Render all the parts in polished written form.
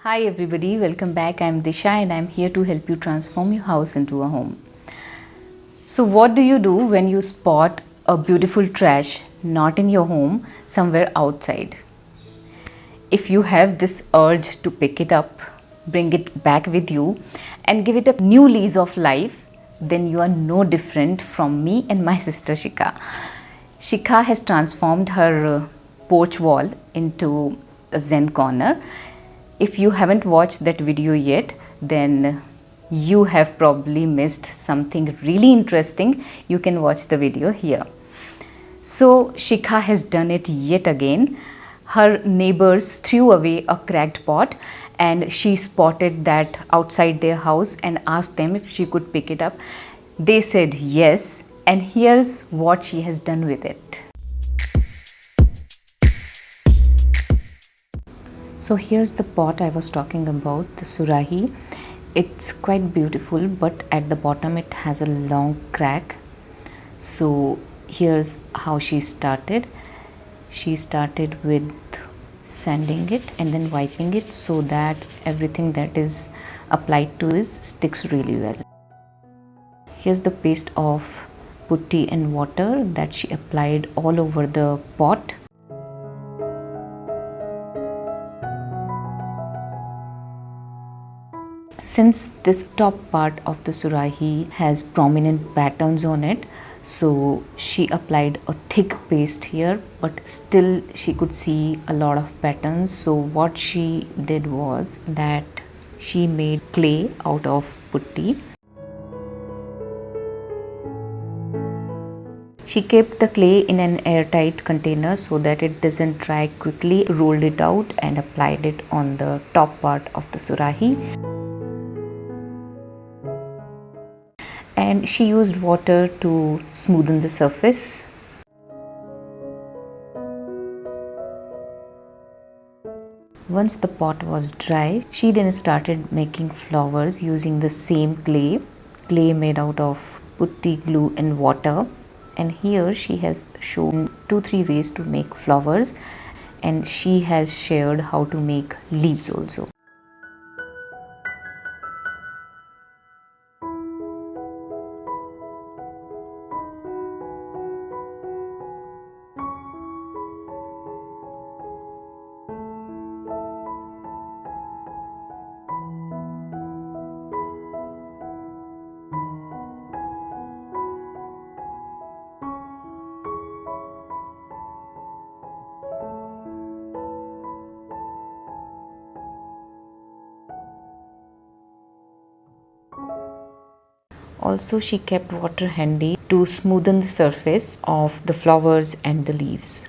Hi everybody, welcome back. I'm Disha and I'm here to help you transform your house into a home. So what do you do when you spot a beautiful trash not in your home, somewhere outside? If you have this urge to pick it up, bring it back with you and give it a new lease of life, then you are no different from me and my sister Shika. Shika has transformed her porch wall into a Zen corner. If you haven't watched that video yet, then you have probably missed something really interesting. You can watch the video here. So Shikha has done it yet again. Her neighbors threw away a cracked pot and she spotted that outside their house and asked them if she could pick it up. They said yes, and here's what she has done with it. So here's the pot I was talking about, the surahi. It's quite beautiful, but at the bottom it has a long crack. So here's how she started. She started with sanding it and then wiping it so that everything that is applied to it sticks really well. Here's the paste of putty and water that she applied all over the pot. Since this top part of the surahi has prominent patterns on it, so she applied a thick paste here, but still she could see a lot of patterns. So what she did was that she made clay out of putty. She kept the clay in an airtight container so that it doesn't dry quickly, rolled it out and applied it on the top part of the surahi. And she used water to smoothen the surface. Once the pot was dry, she then started making flowers using the same clay made out of putty, glue and water. And here she has shown 2-3 ways to make flowers, and she has shared how to make leaves also. Also, she kept water handy to smoothen the surface of the flowers and the leaves.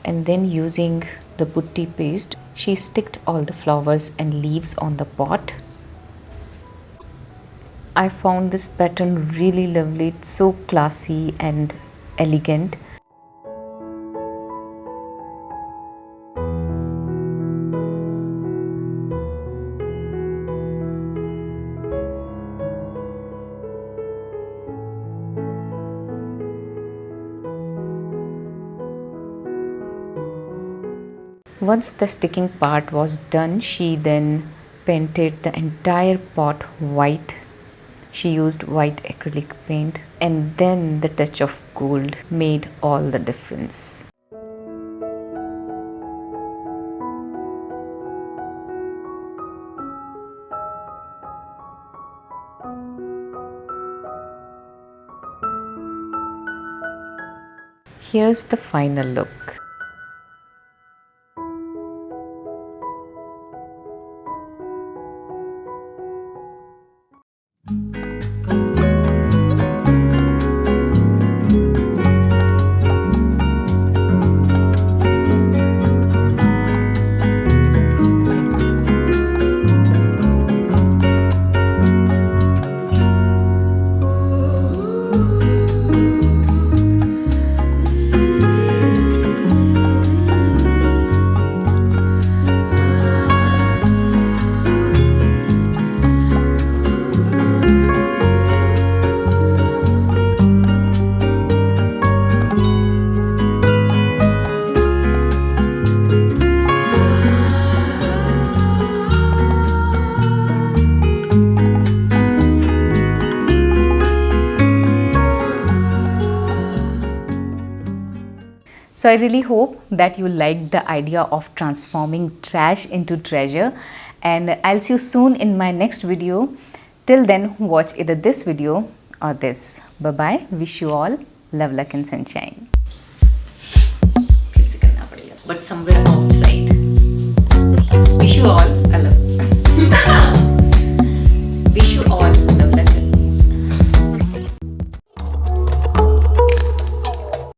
And then using the putty paste, she sticked all the flowers and leaves on the pot. I found this pattern really lovely. It's so classy and elegant. Once the sticking part was done, she then painted the entire pot white. She used white acrylic paint, and then the touch of gold made all the difference. Here's the final look. So I really hope that you liked the idea of transforming trash into treasure, and I'll see you soon in my next video. Till then, watch either this video or this. Bye bye. Wish you all love, luck and sunshine. But somewhere outside. Wish you all a love.